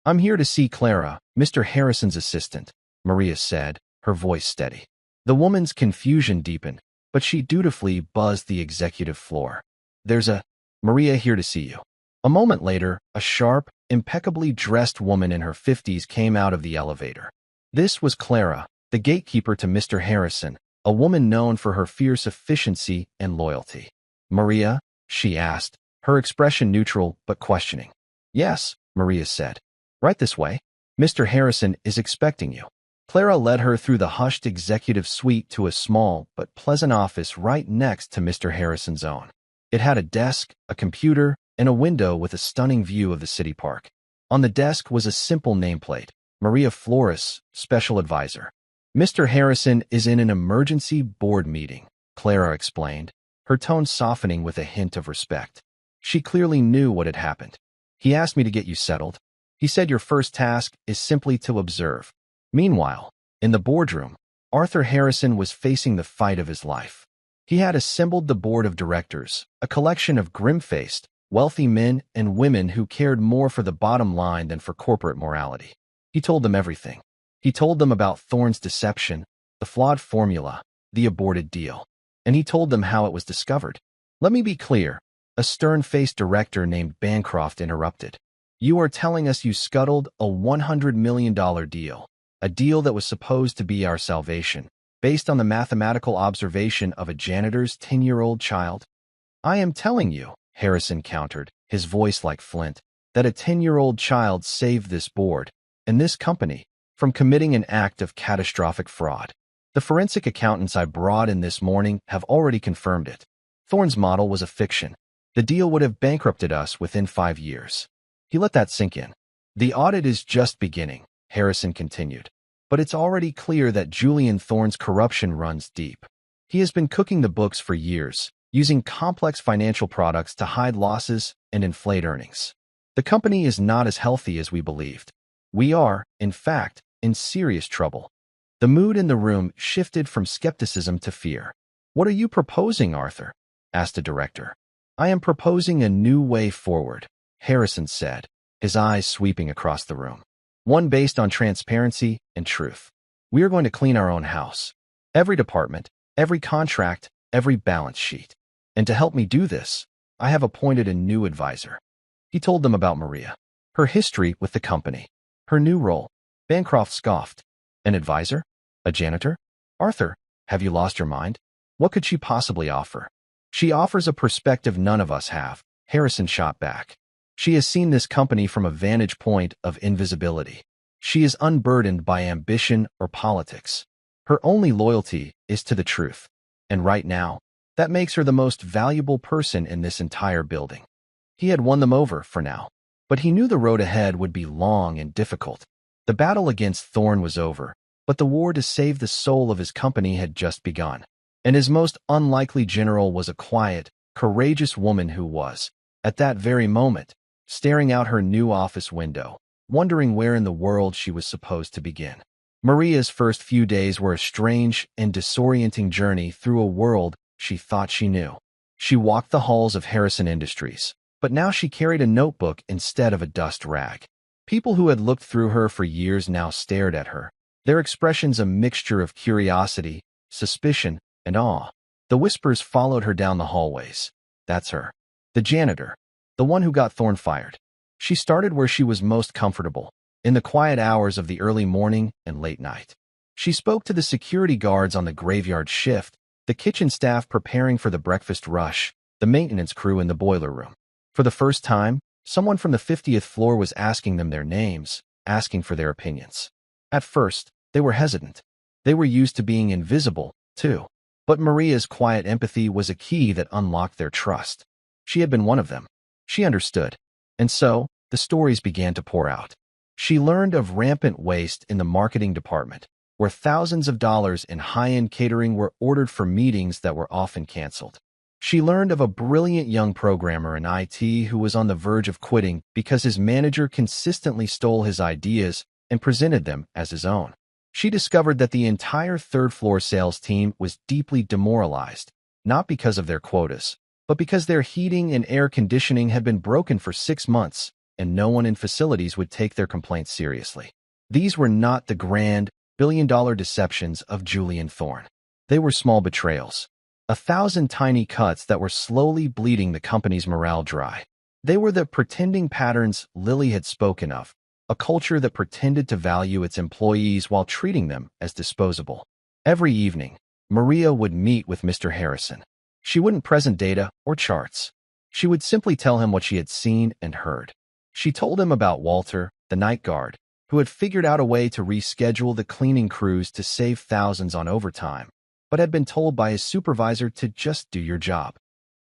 "I'm here to see Clara, Mr. Harrison's assistant," Maria said, her voice steady. The woman's confusion deepened, but she dutifully buzzed the executive floor. "There's a Maria here to see you." A moment later, a sharp, impeccably dressed woman in her 50s came out of the elevator. This was Clara, the gatekeeper to Mr. Harrison, a woman known for her fierce efficiency and loyalty. "Maria," she asked, her expression neutral but questioning. Yes, Maria said. Right this way. Mr. Harrison is expecting you. Clara led her through the hushed executive suite to a small but pleasant office right next to Mr. Harrison's own. It had a desk, a computer, and a window with a stunning view of the city park. On the desk was a simple nameplate, Maria Flores, Special Advisor. Mr. Harrison is in an emergency board meeting, Clara explained, her tone softening with a hint of respect. She clearly knew what had happened. He asked me to get you settled. He said your first task is simply to observe. Meanwhile, in the boardroom, Arthur Harrison was facing the fight of his life. He had assembled the board of directors, a collection of grim-faced, wealthy men and women who cared more for the bottom line than for corporate morality. He told them everything. He told them about Thorne's deception, the flawed formula, the aborted deal. And he told them how it was discovered. Let me be clear, a stern-faced director named Bancroft interrupted. You are telling us you scuttled a $100 million deal, a deal that was supposed to be our salvation, based on the mathematical observation of a janitor's 10-year-old child? I am telling you, Harrison countered, his voice like flint, that a 10-year-old child saved this board, and this company, from committing an act of catastrophic fraud. The forensic accountants I brought in this morning have already confirmed it. Thorne's model was a fiction. The deal would have bankrupted us within 5 years. He let that sink in. The audit is just beginning, Harrison continued. But it's already clear that Julian Thorne's corruption runs deep. He has been cooking the books for years, using complex financial products to hide losses and inflate earnings. The company is not as healthy as we believed. We are, in fact, in serious trouble. The mood in the room shifted from skepticism to fear. What are you proposing, Arthur? Asked the director. I am proposing a new way forward, Harrison said, his eyes sweeping across the room. One based on transparency and truth. We are going to clean our own house. Every department, every contract, every balance sheet. And to help me do this, I have appointed a new advisor. He told them about Maria, her history with the company, her new role. Bancroft scoffed. An advisor? A janitor? Arthur, have you lost your mind? What could she possibly offer? She offers a perspective none of us have, Harrison shot back. She has seen this company from a vantage point of invisibility. She is unburdened by ambition or politics. Her only loyalty is to the truth. And right now, that makes her the most valuable person in this entire building. He had won them over for now, but he knew the road ahead would be long and difficult. The battle against Thorne was over, but the war to save the soul of his company had just begun. And his most unlikely general was a quiet, courageous woman who was, at that very moment, staring out her new office window, wondering where in the world she was supposed to begin. Maria's first few days were a strange and disorienting journey through a world she thought she knew. She walked the halls of Harrison Industries, but now she carried a notebook instead of a dust rag. People who had looked through her for years now stared at her, their expressions a mixture of curiosity, suspicion, and awe. The whispers followed her down the hallways. That's her. The janitor. The one who got Thorne fired. She started where she was most comfortable, in the quiet hours of the early morning and late night. She spoke to the security guards on the graveyard shift, the kitchen staff preparing for the breakfast rush, the maintenance crew in the boiler room. For the first time, someone from the 50th floor was asking them their names, asking for their opinions. At first, they were hesitant. They were used to being invisible, too. But Maria's quiet empathy was a key that unlocked their trust. She had been one of them. She understood. And so, the stories began to pour out. She learned of rampant waste in the marketing department, where thousands of dollars in high-end catering were ordered for meetings that were often canceled. She learned of a brilliant young programmer in IT who was on the verge of quitting because his manager consistently stole his ideas and presented them as his own. She discovered that the entire third-floor sales team was deeply demoralized, not because of their quotas, but because their heating and air conditioning had been broken for 6 months, and no one in facilities would take their complaints seriously. These were not the grand, billion-dollar deceptions of Julian Thorne. They were small betrayals. 1,000 tiny cuts that were slowly bleeding the company's morale dry. They were the pretending patterns Lily had spoken of, a culture that pretended to value its employees while treating them as disposable. Every evening, Maria would meet with Mr. Harrison. She wouldn't present data or charts. She would simply tell him what she had seen and heard. She told him about Walter, the night guard, who had figured out a way to reschedule the cleaning crews to save thousands on overtime, but had been told by his supervisor to just do your job.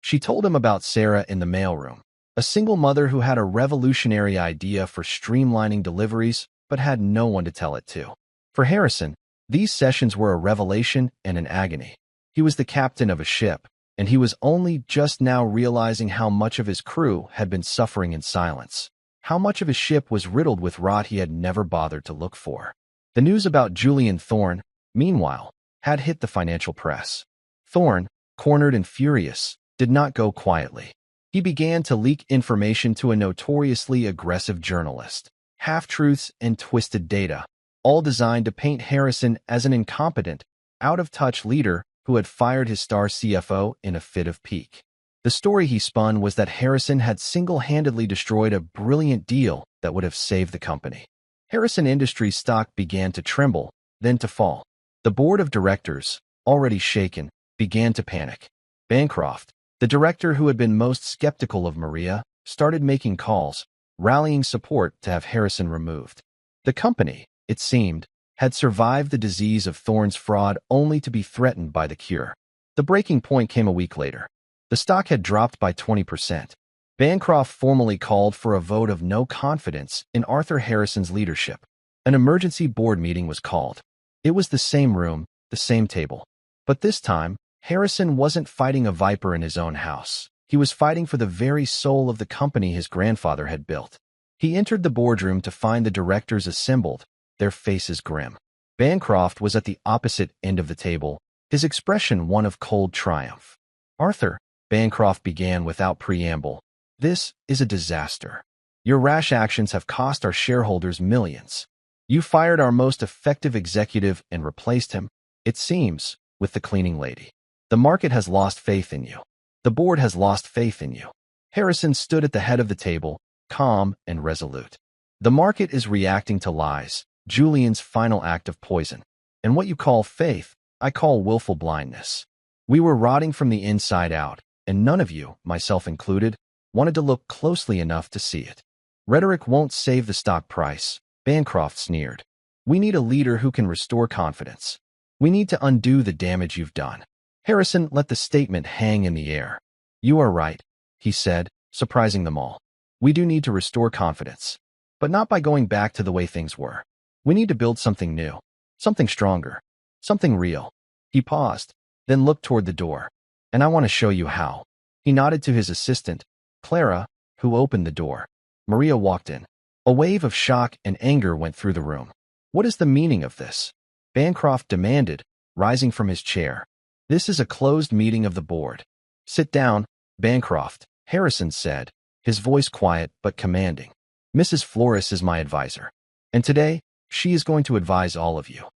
She told him about Sarah in the mailroom, a single mother who had a revolutionary idea for streamlining deliveries but had no one to tell it to. For Harrison, these sessions were a revelation and an agony. He was the captain of a ship, and he was only just now realizing how much of his crew had been suffering in silence, how much of his ship was riddled with rot he had never bothered to look for. The news about Julian Thorne, meanwhile, had hit the financial press. Thorne, cornered and furious, did not go quietly. He began to leak information to a notoriously aggressive journalist, half-truths and twisted data, all designed to paint Harrison as an incompetent, out-of-touch leader who had fired his star CFO in a fit of pique. The story he spun was that Harrison had single-handedly destroyed a brilliant deal that would have saved the company. Harrison Industries stock began to tremble, then to fall. The board of directors, already shaken, began to panic. Bancroft, the director who had been most skeptical of Maria, started making calls, rallying support to have Harrison removed. The company, it seemed, had survived the disease of Thorne's fraud only to be threatened by the cure. The breaking point came a week later. The stock had dropped by 20%. Bancroft formally called for a vote of no confidence in Arthur Harrison's leadership. An emergency board meeting was called. It was the same room, the same table. But this time, Harrison wasn't fighting a viper in his own house. He was fighting for the very soul of the company his grandfather had built. He entered the boardroom to find the directors assembled, their faces grim. Bancroft was at the opposite end of the table, his expression one of cold triumph. "Arthur," Bancroft began without preamble, "this is a disaster. Your rash actions have cost our shareholders millions. You fired our most effective executive and replaced him, it seems, with the cleaning lady. The market has lost faith in you. The board has lost faith in you." Harrison stood at the head of the table, calm and resolute. "The market is reacting to lies, Julian's final act of poison. And what you call faith, I call willful blindness. We were rotting from the inside out, and none of you, myself included, wanted to look closely enough to see it. Rhetoric won't save the stock price," Bancroft sneered. "We need a leader who can restore confidence. We need to undo the damage you've done." Harrison let the statement hang in the air. "You are right," he said, surprising them all. "We do need to restore confidence. But not by going back to the way things were. We need to build something new, something stronger, something real." He paused, then looked toward the door. "And I want to show you how." He nodded to his assistant, Clara, who opened the door. Maria walked in. A wave of shock and anger went through the room. "What is the meaning of this?" Bancroft demanded, rising from his chair. "This is a closed meeting of the board." "Sit down, Bancroft," Harrison said, his voice quiet but commanding. "Mrs. Flores is my advisor. And today, she is going to advise all of you."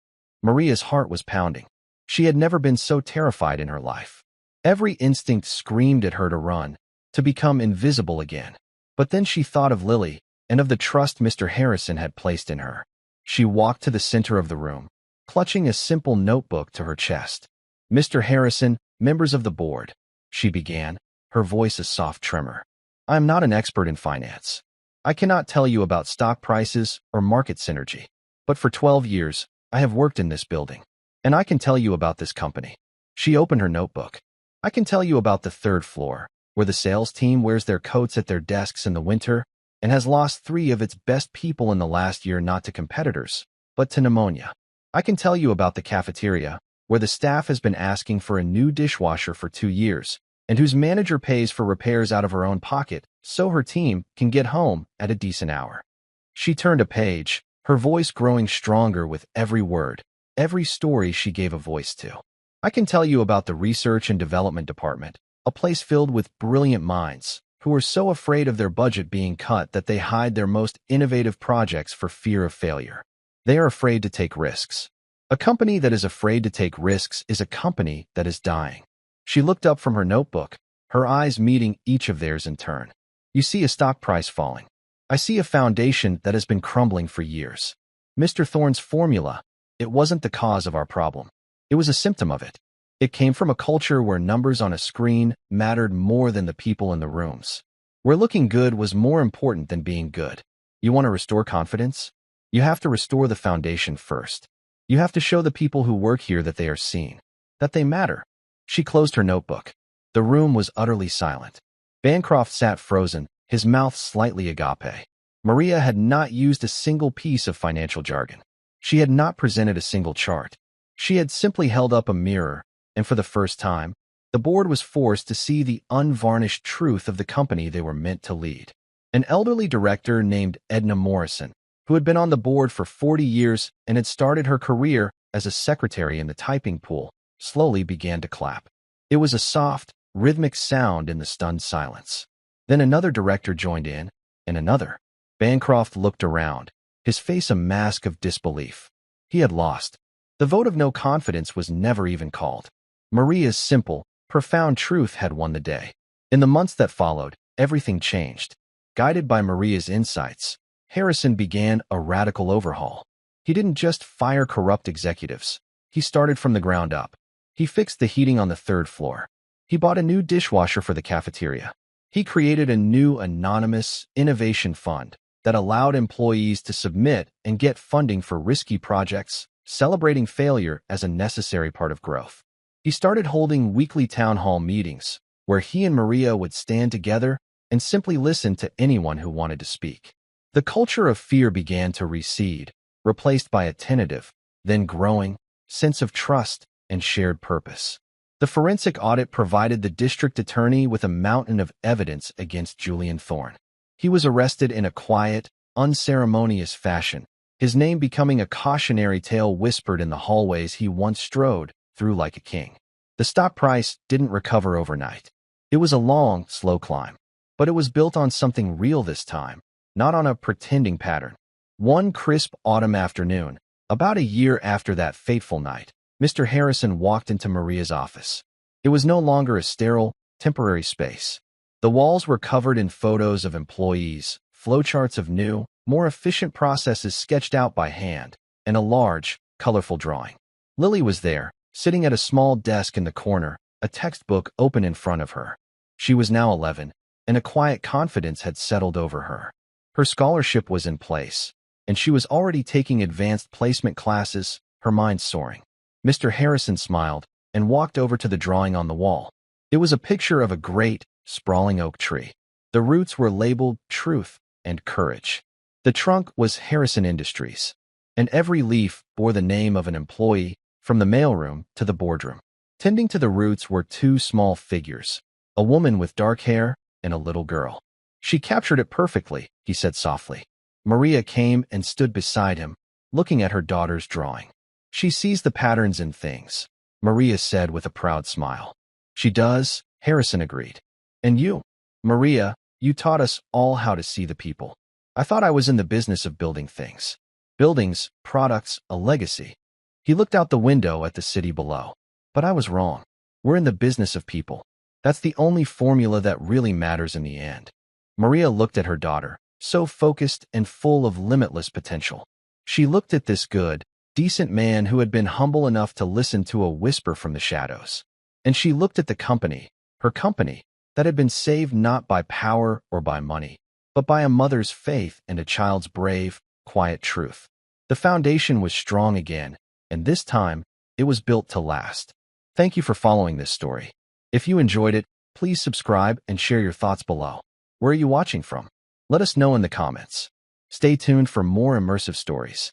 Maria's heart was pounding. She had never been so terrified in her life. Every instinct screamed at her to run, to become invisible again. But then she thought of Lily and of the trust Mr. Harrison had placed in her. She walked to the center of the room, clutching a simple notebook to her chest. "Mr. Harrison, members of the board," she began, her voice a soft tremor. "I am not an expert in finance. I cannot tell you about stock prices or market synergy. But for 12 years, I have worked in this building. And I can tell you about this company." She opened her notebook. "I can tell you about the third floor, where the sales team wears their coats at their desks in the winter and has lost 3 of its best people in the last year not to competitors, but to pneumonia. I can tell you about the cafeteria, where the staff has been asking for a new dishwasher for 2 years, and whose manager pays for repairs out of her own pocket so her team can get home at a decent hour." She turned a page, her voice growing stronger with every word, every story she gave a voice to. "I can tell you about the research and development department, a place filled with brilliant minds who are so afraid of their budget being cut that they hide their most innovative projects for fear of failure. They are afraid to take risks. A company that is afraid to take risks is a company that is dying." She looked up from her notebook, her eyes meeting each of theirs in turn. "You see a stock price falling. I see a foundation that has been crumbling for years. Mr. Thorne's formula, it wasn't the cause of our problem. It was a symptom of it. It came from a culture where numbers on a screen mattered more than the people in the rooms, where looking good was more important than being good. You want to restore confidence? You have to restore the foundation first. You have to show the people who work here that they are seen, that they matter. She closed her notebook. The room was utterly silent. Bancroft sat frozen, his mouth slightly agape. Maria had not used a single piece of financial jargon. She had not presented a single chart. She had simply held up a mirror, and for the first time, the board was forced to see the unvarnished truth of the company they were meant to lead. An elderly director named Edna Morrison, who had been on the board for 40 years and had started her career as a secretary in the typing pool, slowly began to clap. It was a soft, rhythmic sound in the stunned silence. Then another director joined in, and another. Bancroft looked around, his face a mask of disbelief. He had lost. The vote of no confidence was never even called. Maria's simple, profound truth had won the day. In the months that followed, everything changed. Guided by Maria's insights, Harrison began a radical overhaul. He didn't just fire corrupt executives. He started from the ground up. He fixed the heating on the third floor. He bought a new dishwasher for the cafeteria. He created a new anonymous innovation fund that allowed employees to submit and get funding for risky projects, celebrating failure as a necessary part of growth. He started holding weekly town hall meetings, where he and Maria would stand together and simply listen to anyone who wanted to speak. The culture of fear began to recede, replaced by a tentative, then growing, sense of trust and shared purpose. The forensic audit provided the district attorney with a mountain of evidence against Julian Thorne. He was arrested in a quiet, unceremonious fashion, his name becoming a cautionary tale whispered in the hallways he once strode through like a king. The stock price didn't recover overnight. It was a long, slow climb, but it was built on something real this time, not on a pretending pattern. One crisp autumn afternoon, about a year after that fateful night, Mr. Harrison walked into Maria's office. It was no longer a sterile, temporary space. The walls were covered in photos of employees, flowcharts of new, more efficient processes sketched out by hand, and a large, colorful drawing. Lily was there, sitting at a small desk in the corner, a textbook open in front of her. She was now 11, and a quiet confidence had settled over her. Her scholarship was in place, and she was already taking advanced placement classes, her mind soaring. Mr. Harrison smiled and walked over to the drawing on the wall. It was a picture of a great, sprawling oak tree. The roots were labeled Truth and Courage. The trunk was Harrison Industries, and every leaf bore the name of an employee, from the mailroom to the boardroom. Tending to the roots were two small figures, a woman with dark hair and a little girl. She captured it perfectly, he said softly. Maria came and stood beside him, looking at her daughter's drawing. She sees the patterns in things, Maria said with a proud smile. She does, Harrison agreed. And you, Maria, you taught us all how to see the people. I thought I was in the business of building things. Buildings, products, a legacy. He looked out the window at the city below. But I was wrong. We're in the business of people. That's the only formula that really matters in the end. Maria looked at her daughter, so focused and full of limitless potential. She looked at this good, decent man who had been humble enough to listen to a whisper from the shadows. And she looked at the company, her company, that had been saved not by power or by money, but by a mother's faith and a child's brave, quiet truth. The foundation was strong again, and this time, it was built to last. Thank you for following this story. If you enjoyed it, please subscribe and share your thoughts below. Where are you watching from? Let us know in the comments. Stay tuned for more immersive stories.